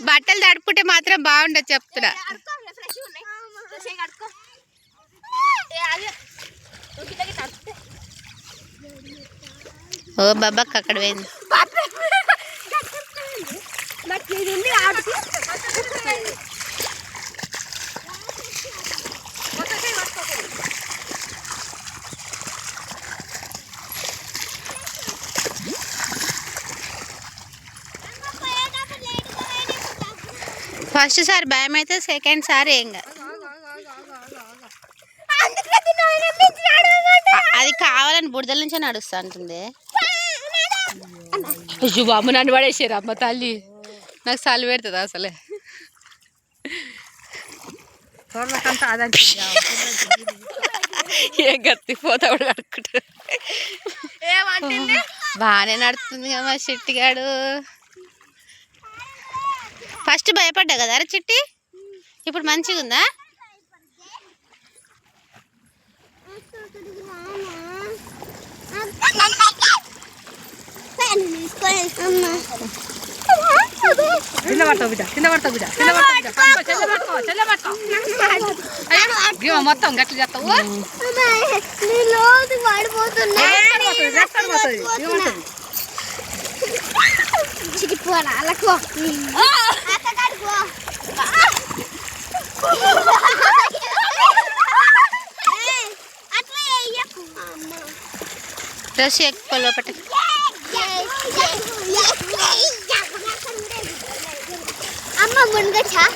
బట్టలు తడుపుకుంటే మాత్రం బాగుండదు చెప్తున్నా. ఓ బాబాక్ అక్కడ పోయింది. ఫస్ట్ సారి భయం అయితే సెకండ్ సారి ఏం కాదు. అది కావాలని బుడదల నుంచే నడుస్తా అంటుంది. బాబు నన్ను పడేసారు అమ్మ తల్లి, నాకు చలి పెడుతుంది అసలే. ఏ గత్తి పోతా కూడా కడుక్కుంటా. బాగానే నడుస్తుంది కదా మా చిట్టిగాడు. ఫస్ట్ భయపడ్డా కదా అరే చిట్టి, ఇప్పుడు మంచిగా ఉందా? కింద పడతావు బిడ్డ, కింద పడతావు బిడ్డ, కింద పడతావు. మొత్తం గట్ల చేస్తావు. డ్రెస్ ఎక్కువ లోపట అమ్మ మునగచ్చా.